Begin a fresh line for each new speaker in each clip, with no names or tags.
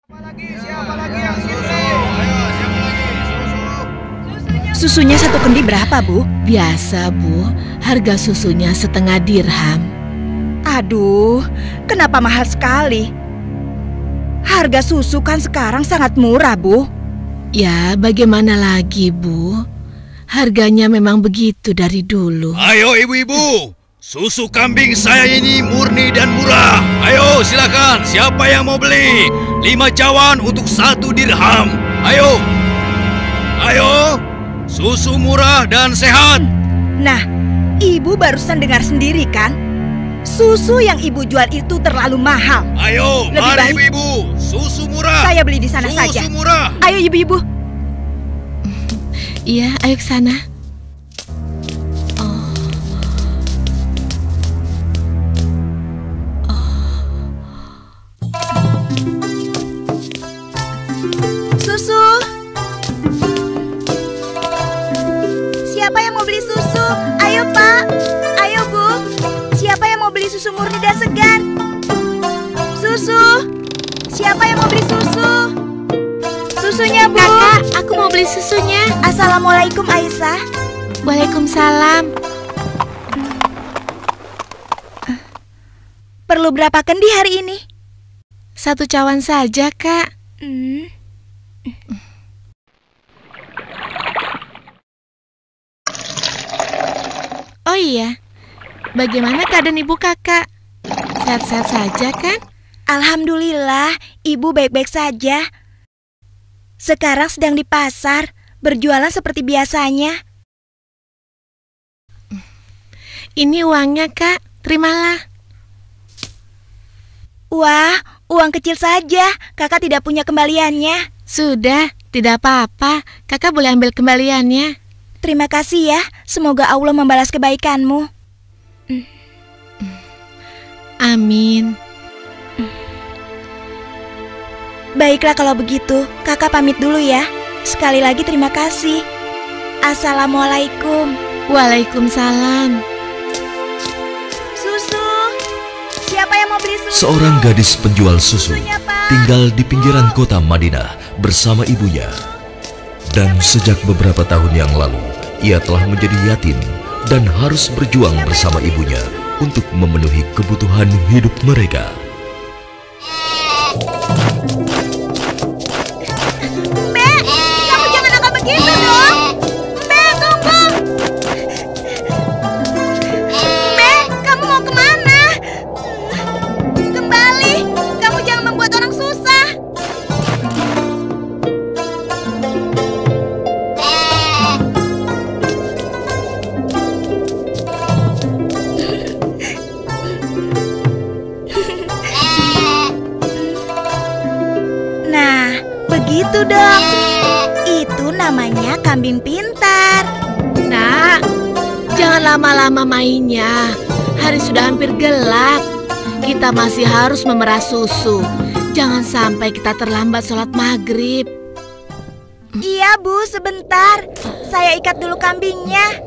Siapa lagi yang susu? Ayo, siapa lagi?
Susunya satu kendi berapa, Bu?
Biasa, Bu. Harga susunya setengah dirham.
Aduh, kenapa mahal sekali? Harga susu kan sekarang sangat murah, Bu.
Ya, bagaimana lagi, Bu? Harganya memang begitu dari dulu.
Ayo ibu-ibu, susu kambing saya ini murni dan murah. Ayo silakan, siapa yang mau beli? 5 cawan untuk 1 dirham. Ayo, ayo, susu murah dan sehat.
Nah, Ibu barusan dengar sendiri kan? Susu yang Ibu jual itu terlalu mahal.
Ayo,
Lebih
mari
baik
ibu-ibu, susu murah.
saya beli di sana
Susu
saja.
murah.
Ayo Ibu-ibu.
Iya, ayo ke sana.
Susu. Siapa yang mau beli susu? Ayo Pak. Ayo Bu. Siapa yang mau beli susu murni dan segar? Susu. Siapa yang mau beli susu? Susunya Bu.
Kakak, aku mau beli susunya.
Assalamualaikum Aisyah.
Waalaikumsalam.
Perlu berapa kendi hari ini?
1 cawan saja, Kak. Oh iya, bagaimana keadaan ibu kakak? Sehat-sehat saja kan?
Alhamdulillah, Ibu baik-baik saja. Sekarang sedang di pasar, berjualan seperti biasanya.
Ini uangnya, Kak. Terimalah.
Wah, uang kecil saja. Kakak tidak punya kembaliannya.
Sudah, tidak apa-apa. Kakak boleh ambil kembaliannya.
Terima kasih ya. Semoga Allah membalas kebaikanmu.
Amin.
Baiklah kalau begitu, kakak pamit dulu ya. Sekali lagi terima kasih. Assalamualaikum.
Waalaikumsalam.
Susu. Siapa yang mau beli susu?
Seorang gadis penjual susu
Susunya, Pak.
tinggal di pinggiran kota Madinah bersama ibunya. Dan sejak beberapa tahun yang lalu, ia telah menjadi yatim dan harus berjuang bersama ibunya untuk memenuhi kebutuhan hidup mereka.
Mbak, kamu jangan nakal begitu dong. Mbak, tunggu. Mbak, kamu mau kemana? Kembali, kamu jangan membuat orang susah. Nah, begitu dong. Itu namanya kambing pintar.
Nak, jangan lama-lama mainnya. Hari sudah hampir gelap. Kita masih harus memerah susu. Jangan sampai kita terlambat sholat maghrib.
Iya, Bu, sebentar. Saya ikat dulu kambingnya.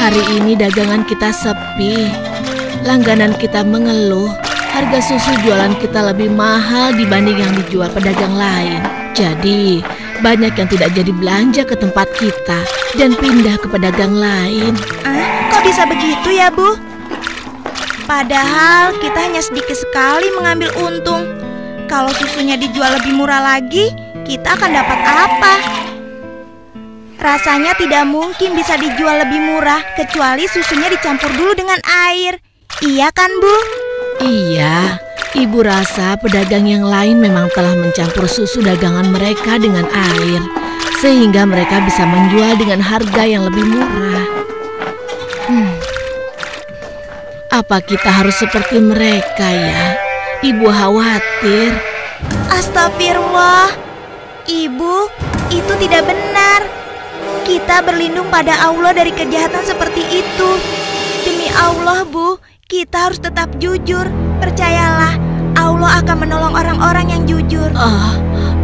Hari ini dagangan kita sepi. Langganan kita mengeluh. Harga susu jualan kita lebih mahal dibanding yang dijual pedagang lain. Jadi, banyak yang tidak jadi belanja ke tempat kita dan pindah ke pedagang lain.
Kok bisa begitu ya, Bu? Padahal kita hanya sedikit sekali mengambil untung. Kalau susunya dijual lebih murah lagi, kita akan dapat apa? Rasanya tidak mungkin bisa dijual lebih murah kecuali susunya dicampur dulu dengan air. Iya kan, Bu?
Iya, ibu rasa pedagang yang lain memang telah mencampur susu dagangan mereka dengan air, sehingga mereka bisa menjual dengan harga yang lebih murah. Apa kita harus seperti mereka ya? Ibu khawatir.
Astagfirullah. Ibu, itu tidak benar. Kita berlindung pada Allah dari kejahatan seperti itu. Demi Allah, Bu, kita harus tetap jujur. Percayalah, Allah akan menolong orang-orang yang jujur.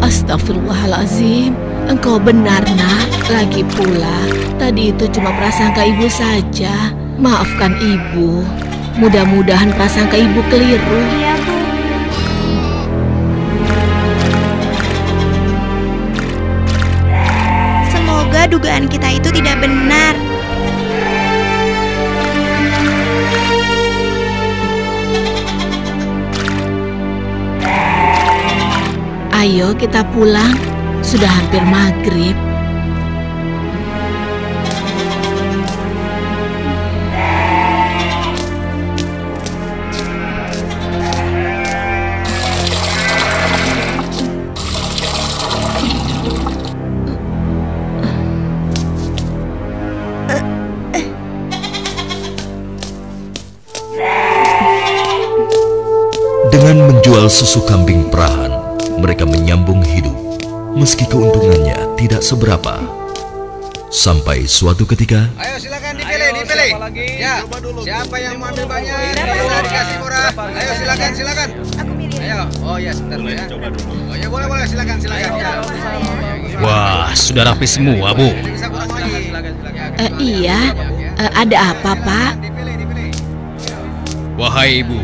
Astagfirullahalazim. Engkau benar, Nak. Lagi pula, tadi itu cuma prasangka Ibu saja. Maafkan Ibu. Mudah-mudahan prasangka Ibu keliru.
Iya, Bu. Semoga dugaan kita itu tidak benar.
Ayo kita pulang. Sudah hampir maghrib.
Dengan menjual susu kambing perahan, mereka menyambung hidup, meski keuntungannya tidak seberapa. Sampai suatu ketika,
Ayo silakan dipilih. Ya, siapa yang mau ambil banyak bisa dikasih murah. Ayo silakan.
Aku milih.
Ayo, oh ya sebentar ya. Oh ya boleh silakan. Ya.
Wah, sudah rapi semua, Bu.
Bisa kurang lagi.
Iya, ada apa, Pak?
Dipilih.
Wahai Ibu,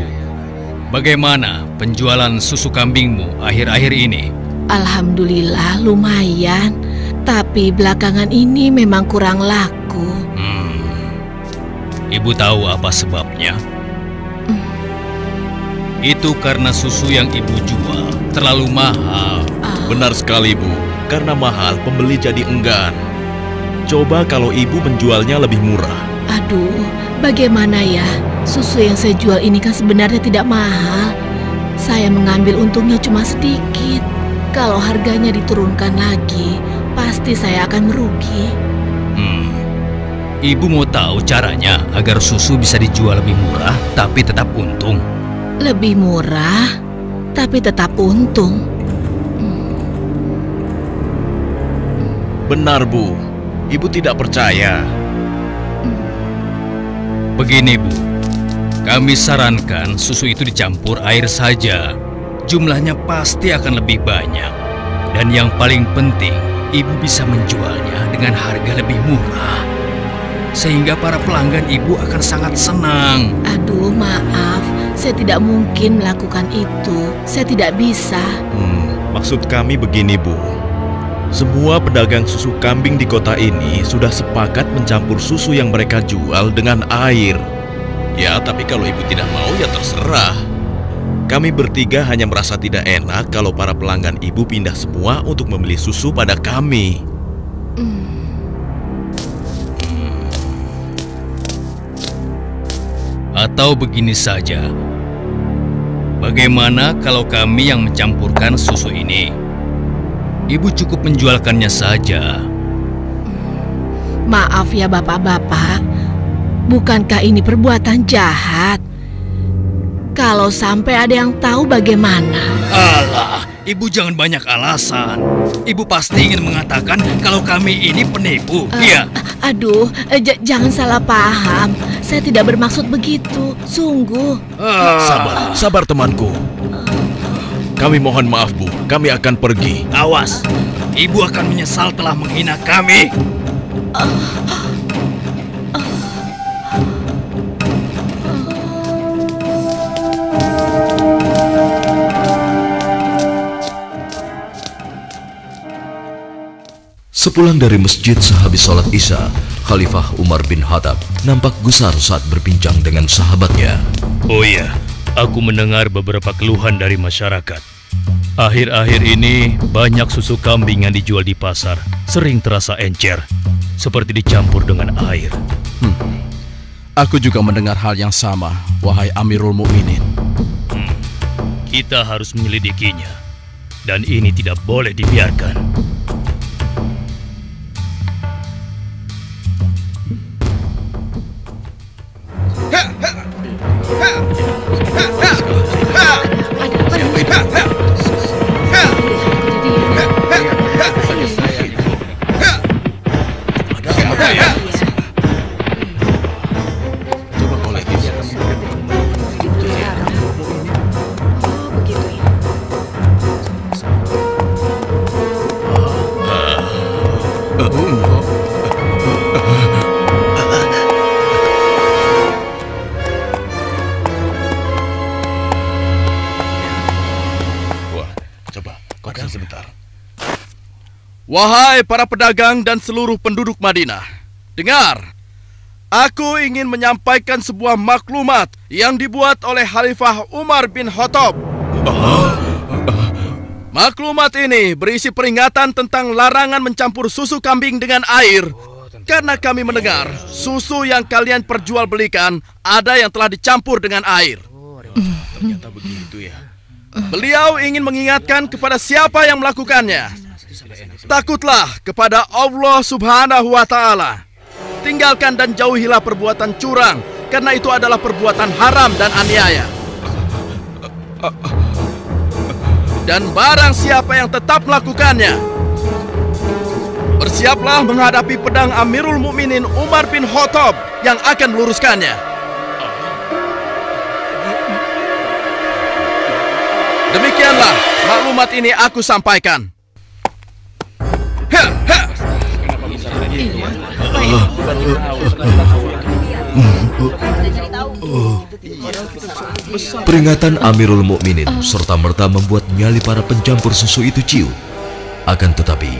bagaimana penjualan susu kambingmu akhir-akhir ini?
Alhamdulillah lumayan, tapi belakangan ini memang kurang laku.
Ibu tahu apa sebabnya? Itu karena susu yang Ibu jual terlalu mahal.
Benar sekali, Bu. Karena mahal, pembeli jadi enggan. Coba kalau Ibu menjualnya lebih murah.
Aduh, bagaimana ya? Susu yang saya jual ini kan sebenarnya tidak mahal. Saya mengambil untungnya cuma sedikit. Kalau harganya diturunkan lagi, pasti saya akan merugi.
Ibu mau tahu caranya agar susu bisa dijual lebih murah tapi tetap untung?
Lebih murah, tapi tetap untung.
Benar, Bu. Ibu tidak percaya.
Begini, Bu. Kami sarankan susu itu dicampur air saja. Jumlahnya pasti akan lebih banyak. Dan yang paling penting, Ibu bisa menjualnya dengan harga lebih murah. Sehingga para pelanggan Ibu akan sangat senang.
Aduh, maaf. Saya tidak mungkin melakukan itu. Saya tidak bisa.
Maksud kami begini, Bu. Semua pedagang susu kambing di kota ini sudah sepakat mencampur susu yang mereka jual dengan air. Ya, tapi kalau Ibu tidak mau, ya terserah. Kami bertiga hanya merasa tidak enak kalau para pelanggan Ibu pindah semua untuk membeli susu pada kami.
Atau begini saja, bagaimana kalau kami yang mencampurkan susu ini? Ibu cukup menjualkannya saja.
Maaf ya bapak-bapak, bukankah ini perbuatan jahat? Kalau sampai ada yang tahu bagaimana?
Alah, Ibu jangan banyak alasan. Ibu pasti ingin mengatakan kalau kami ini penipu, iya?
Aduh, jangan salah paham. Saya tidak bermaksud begitu, sungguh.
Sabar temanku. Kami mohon maaf, Bu. Kami akan pergi.
Awas, Ibu akan menyesal telah menghina kami.
sepulang dari masjid sehabis sholat Isya, Khalifah Umar bin Khattab nampak gusar saat berbincang dengan sahabatnya.
Oh iya, aku mendengar beberapa keluhan dari masyarakat. Akhir-akhir ini banyak susu kambing yang dijual di pasar sering terasa encer, seperti dicampur dengan air.
Aku juga mendengar hal yang sama, wahai Amirul Mukminin.
Kita harus menyelidikinya, dan ini tidak boleh dibiarkan.
Wahai para pedagang dan seluruh penduduk Madinah, dengar. Aku ingin menyampaikan sebuah maklumat yang dibuat oleh Khalifah Umar bin Khattab. Maklumat ini berisi peringatan tentang larangan mencampur susu kambing dengan air. Karena kami mendengar susu yang kalian perjualbelikan ada yang telah dicampur dengan air.
Ternyata begitu ya.
Beliau ingin mengingatkan kepada siapa yang melakukannya. Takutlah kepada Allah Subhanahu wa Ta'ala. Tinggalkan dan jauhilah perbuatan curang, karena itu adalah perbuatan haram dan aniaya. Dan barang siapa yang tetap melakukannya, bersiaplah menghadapi pedang Amirul Mukminin Umar bin Khattab yang akan meluruskannya. Demikianlah maklumat ini aku sampaikan.
Peringatan Amirul Mukminin serta-merta membuat nyali para pencampur susu itu ciut. Akan tetapi,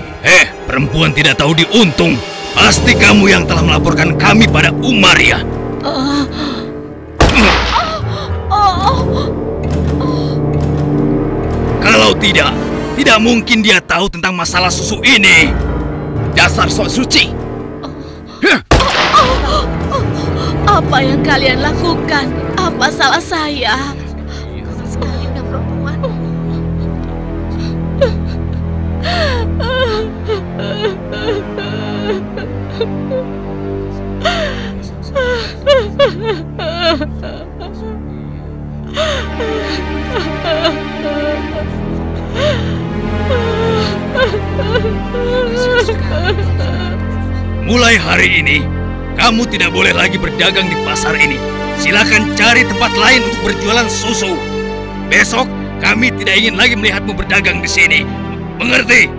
perempuan tidak tahu diuntung. Pasti kamu yang telah melaporkan kami pada Umar ya? Kalau tidak mungkin dia tahu tentang masalah susu ini. Dasar sok suci.
Apa yang kalian lakukan? Apa salah saya?
Mulai hari ini, kamu tidak boleh lagi berdagang di pasar ini. Silakan cari tempat lain untuk berjualan susu. Besok, kami tidak ingin lagi melihatmu berdagang di sini. Mengerti?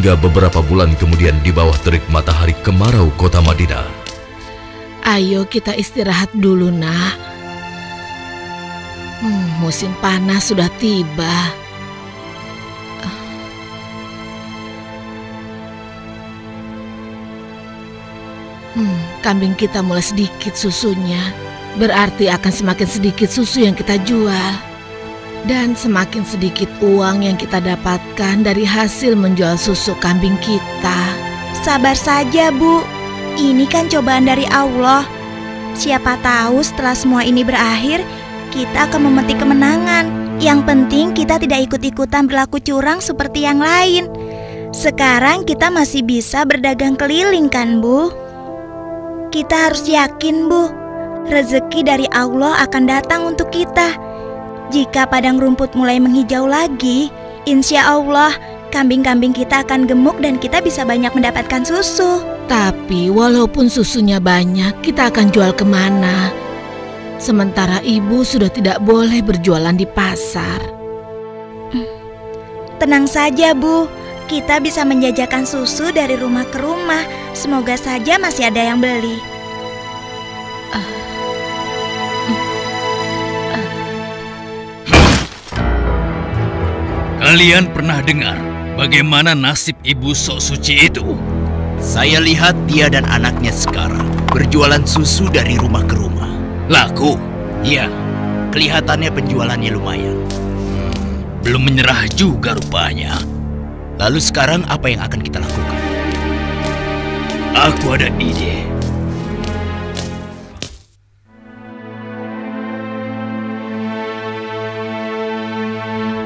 hingga beberapa bulan kemudian di bawah terik matahari kemarau kota Madinah.
Ayo kita istirahat dulu, nak. Musim panas sudah tiba. Kambing kita mulai sedikit susunya. Berarti akan semakin sedikit susu yang kita jual. Dan semakin sedikit uang yang kita dapatkan dari hasil menjual susu kambing kita.
Sabar saja, Bu. Ini kan cobaan dari Allah. Siapa tahu setelah semua ini berakhir, kita akan memetik kemenangan. Yang penting kita tidak ikut-ikutan berlaku curang seperti yang lain. Sekarang kita masih bisa berdagang keliling kan, Bu? Kita harus yakin, Bu. Rezeki dari Allah akan datang untuk kita. Jika padang rumput mulai menghijau lagi, insya Allah kambing-kambing kita akan gemuk dan kita bisa banyak mendapatkan susu.
Tapi walaupun susunya banyak, kita akan jual kemana? Sementara ibu sudah tidak boleh berjualan di pasar.
Tenang saja, Bu. Kita bisa menjajakan susu dari rumah ke rumah. Semoga saja masih ada yang beli.
Kalian pernah dengar bagaimana nasib ibu sok suci itu?
Saya lihat dia dan anaknya sekarang berjualan susu dari rumah ke rumah.
Laku?
Ya, kelihatannya penjualannya lumayan.
Belum menyerah juga rupanya.
Lalu sekarang apa yang akan kita lakukan?
Aku ada ide.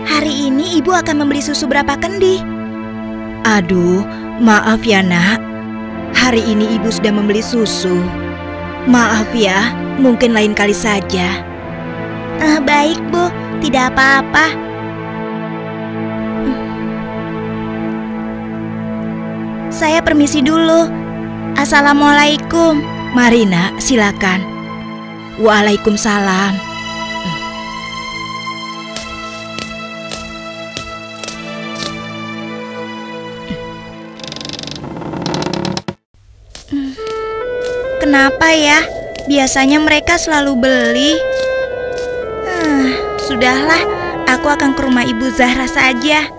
Hari ini ibu akan membeli susu berapa kendi? Aduh, maaf ya nak. Hari ini ibu sudah membeli susu. Maaf ya, mungkin lain kali saja. Baik, Bu, tidak apa-apa. Saya permisi dulu. Assalamualaikum. Mari nak, silakan. Waalaikumsalam. Kenapa ya? Biasanya mereka selalu beli. Sudahlah, aku akan ke rumah Ibu Zahra saja.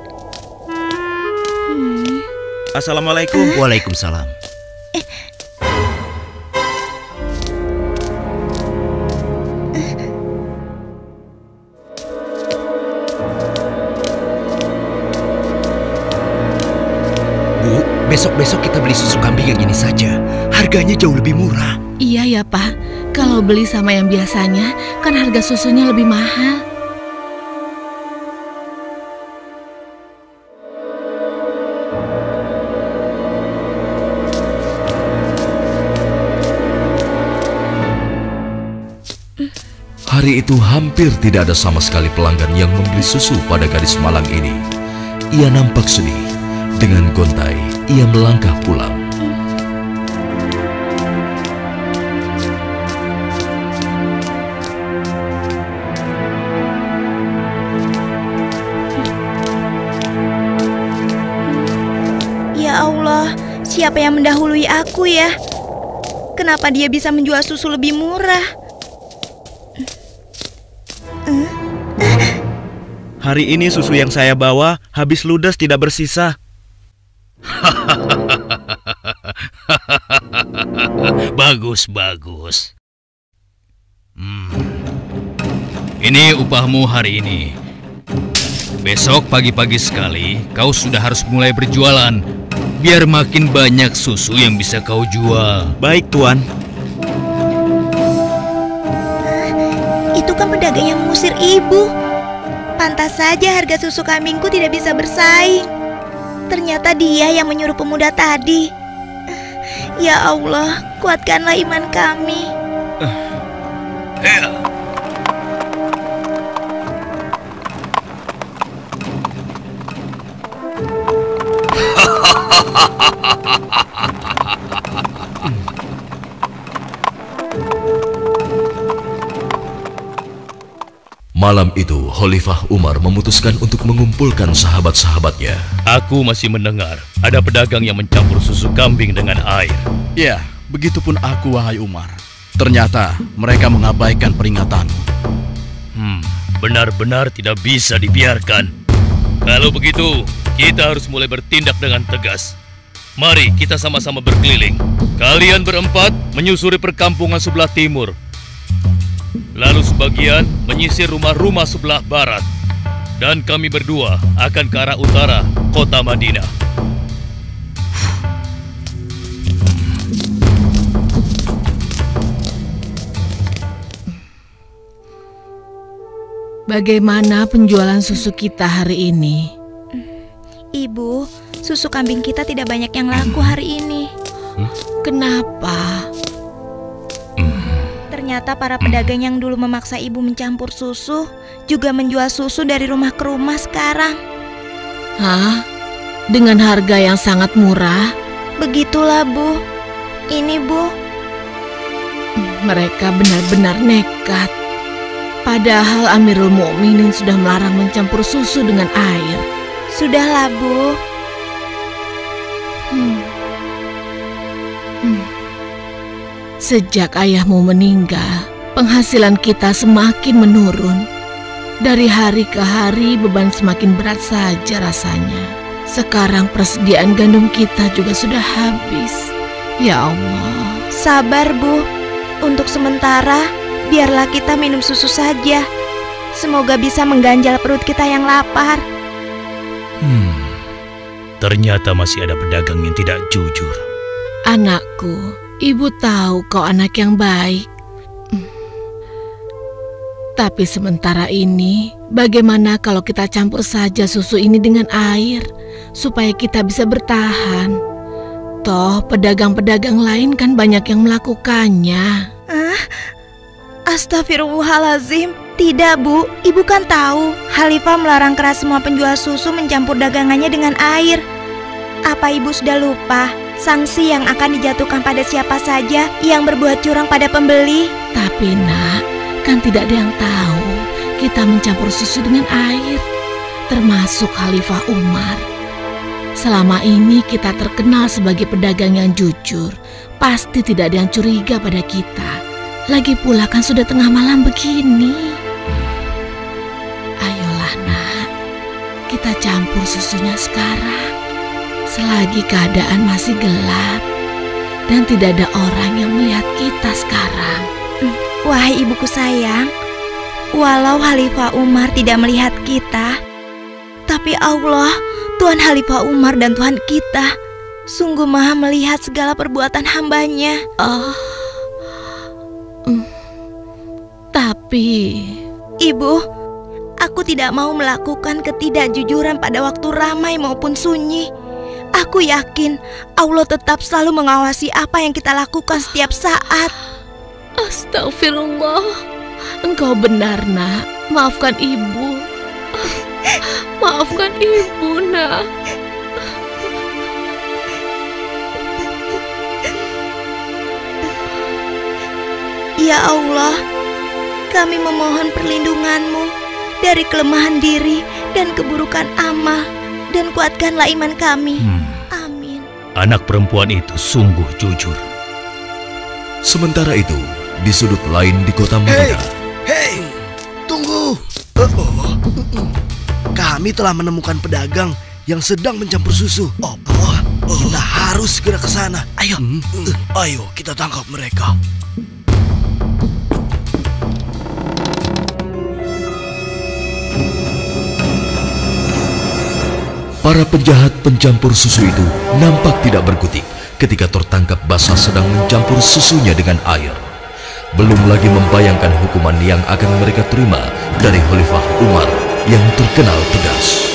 Assalamualaikum. Waalaikumsalam. Bu, besok-besok kita beli susu kambing yang ini saja. Harganya jauh lebih murah.
Iya ya, Pak. Kalau beli sama yang biasanya, kan harga susunya lebih mahal.
Hari itu hampir tidak ada sama sekali pelanggan yang membeli susu pada gadis malang ini. Ia nampak sedih. Dengan gontai, ia melangkah pulang.
Ya Allah, siapa yang mendahului aku ya? Kenapa dia bisa menjual susu lebih murah?
Hari ini susu yang saya bawa habis ludes, tidak bersisa.
Bagus, bagus. Ini upahmu hari ini. Besok pagi-pagi sekali kau sudah harus mulai berjualan, biar makin banyak susu yang bisa kau jual.
Baik, Tuan.
Itu kan pedagang yang mengusir ibu. Pantas saja harga susu kambingku tidak bisa bersaing. Ternyata dia yang menyuruh pemuda tadi. Ya Allah, kuatkanlah iman kami.
Malam itu, Khalifah Umar memutuskan untuk mengumpulkan sahabat-sahabatnya.
Aku masih mendengar ada pedagang yang mencampur susu kambing dengan air.
Ya, begitupun aku, wahai Umar. Ternyata mereka mengabaikan peringatanmu.
Benar-benar tidak bisa dibiarkan. Kalau begitu, kita harus mulai bertindak dengan tegas. Mari kita sama-sama berkeliling. Kalian berempat menyusuri perkampungan sebelah timur. Lalu sebagian menyisir rumah-rumah sebelah barat. Dan kami berdua akan ke arah utara, kota Madinah.
Bagaimana penjualan susu kita hari ini?
Ibu, susu kambing kita tidak banyak yang laku hari ini.
Kenapa?
Ternyata para pedagang yang dulu memaksa ibu mencampur susu juga menjual susu dari rumah ke rumah sekarang.
Hah? Dengan harga yang sangat murah?
Begitulah, Bu. Ini, Bu.
Mereka benar-benar nekat. Padahal Amirul Mukminin sudah melarang mencampur susu dengan air.
Sudahlah, Bu.
Sejak ayahmu meninggal, penghasilan kita semakin menurun. Dari hari ke hari beban semakin berat saja rasanya. Sekarang persediaan gandum kita juga sudah habis. Ya Allah.
Sabar, Bu. Untuk sementara, biarlah kita minum susu saja. Semoga bisa mengganjal perut kita yang lapar.
Ternyata masih ada pedagang yang tidak jujur.
Anakku, ibu tahu kau anak yang baik. Tapi sementara ini, bagaimana kalau kita campur saja susu ini dengan air, supaya kita bisa bertahan? Toh, pedagang-pedagang lain kan banyak yang melakukannya.
Astagfirullahalazim. Tidak, Bu. Ibu kan tahu, Khalifah melarang keras semua penjual susu mencampur dagangannya dengan air. Apa ibu sudah lupa sanksi yang akan dijatuhkan pada siapa saja yang berbuat curang pada pembeli?
Tapi nak, kan tidak ada yang tahu kita mencampur susu dengan air, termasuk Khalifah Umar. Selama ini kita terkenal sebagai pedagang yang jujur. Pasti tidak ada yang curiga pada kita. Lagi pula kan sudah tengah malam begini. Ayolah nak, kita campur susunya sekarang. Selagi keadaan masih gelap dan tidak ada orang yang melihat kita sekarang.
Wahai ibuku sayang, walau Khalifah Umar tidak melihat kita, tapi Allah, Tuhan Khalifah Umar dan Tuhan kita, sungguh maha melihat segala perbuatan hambanya.
Tapi
Ibu, aku tidak mau melakukan ketidakjujuran pada waktu ramai maupun sunyi. Aku yakin Allah tetap selalu mengawasi apa yang kita lakukan setiap saat.
Astagfirullah, engkau benar nak. Maafkan ibu. Maafkan ibu nak.
Ya Allah, kami memohon perlindungan-Mu dari kelemahan diri dan keburukan amal, dan kuatkanlah iman kami. Amin.
Anak perempuan itu sungguh jujur.
Sementara itu, di sudut lain di kota Madinah.
Hei, tunggu. Kami telah menemukan pedagang yang sedang mencampur susu. Kita harus segera ke sana. Ayo, ayo kita tangkap mereka.
Para penjahat pencampur susu itu nampak tidak berkutik ketika tertangkap basah sedang mencampur susunya dengan air. Belum lagi membayangkan hukuman yang akan mereka terima dari Khalifah Umar yang terkenal tegas.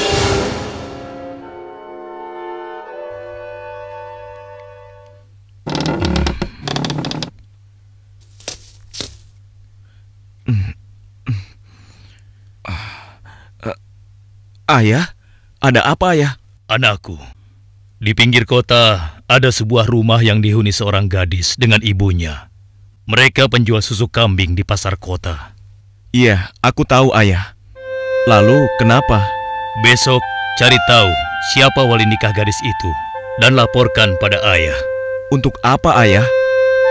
Ayah? Ada apa ya?
Anakku, di pinggir kota ada sebuah rumah yang dihuni seorang gadis dengan ibunya. Mereka penjual susu kambing di pasar kota.
Iya, aku tahu ayah. Lalu kenapa?
Besok cari tahu siapa wali nikah gadis itu dan laporkan pada ayah.
Untuk apa ayah?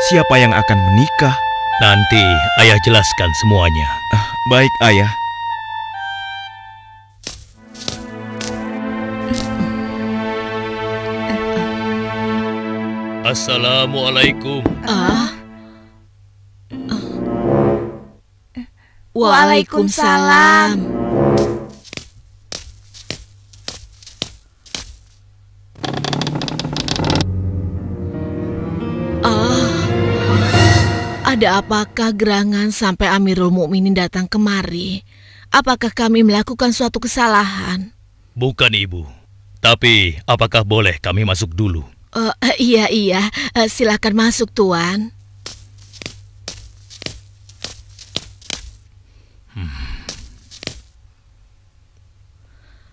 Siapa yang akan menikah?
Nanti ayah jelaskan semuanya.
Baik ayah.
Assalamualaikum.
Waalaikumsalam. Ada apakah gerangan sampai Amirul Mukminin datang kemari? Apakah kami melakukan suatu kesalahan?
Bukan ibu. Tapi apakah boleh kami masuk dulu?
Iya, silakan masuk tuan.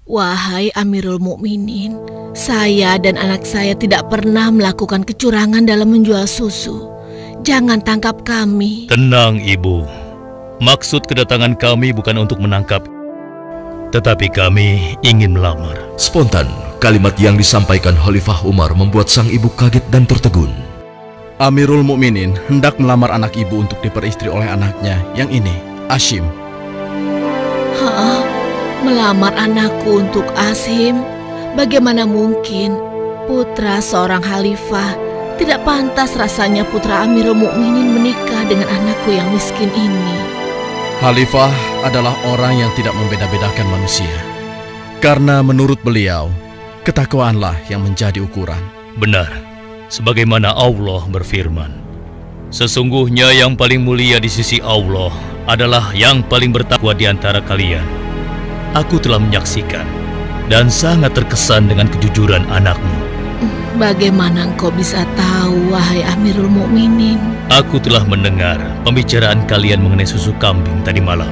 Wahai Amirul Mukminin, saya dan anak saya tidak pernah melakukan kecurangan dalam menjual susu. Jangan tangkap kami.
Tenang ibu. Maksud kedatangan kami bukan untuk menangkap, tetapi kami ingin melamar.
Spontan, kalimat yang disampaikan Khalifah Umar membuat sang ibu kaget dan tertegun.
Amirul Mukminin hendak melamar anak ibu untuk diperistri oleh anaknya yang ini, Ashim.
Melamar anakku untuk Ashim? Bagaimana mungkin? Putra seorang khalifah. Tidak pantas rasanya putra Amirul Mukminin menikah dengan anakku yang miskin ini.
Khalifah adalah orang yang tidak membeda-bedakan manusia. Karena menurut beliau, ketakwaanlah yang menjadi ukuran.
Benar, sebagaimana Allah berfirman, sesungguhnya yang paling mulia di sisi Allah adalah yang paling bertakwa di antara kalian. Aku telah menyaksikan dan sangat terkesan dengan kejujuran anakmu.
Bagaimana engkau bisa tahu, wahai Amirul Mukminin?
Aku telah mendengar pembicaraan kalian mengenai susu kambing tadi malam.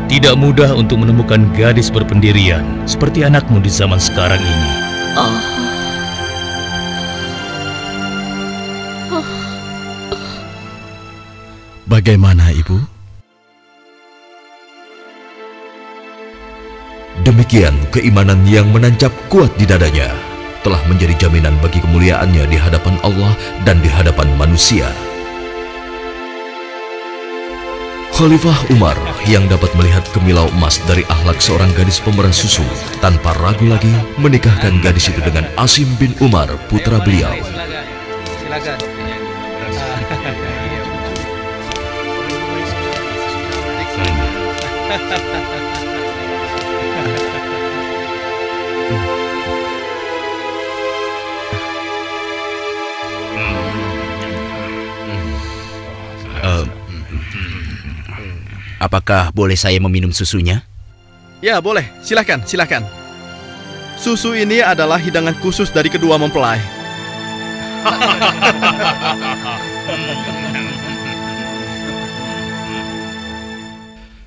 Tidak mudah untuk menemukan gadis berpendirian seperti anakmu di zaman sekarang ini.
Bagaimana, Ibu?
demikian, keimanan yang menancap kuat di dadanya telah menjadi jaminan bagi kemuliaannya di hadapan Allah dan di hadapan manusia. Khalifah Umar yang dapat melihat kemilau emas dari akhlak seorang gadis pemerah susu, tanpa ragu lagi menikahkan gadis itu dengan Asim bin Umar, putra beliau.
Silakan.
Apakah boleh saya meminum susunya?
Ya, boleh. Silakan, silakan. Susu ini adalah hidangan khusus dari kedua mempelai.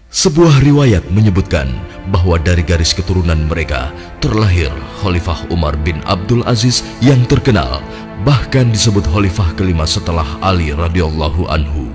Sebuah riwayat menyebutkan bahwa dari garis keturunan mereka terlahir Khalifah Umar bin Abdul Aziz yang terkenal, bahkan disebut khalifah kelima setelah Ali radhiyallahu anhu.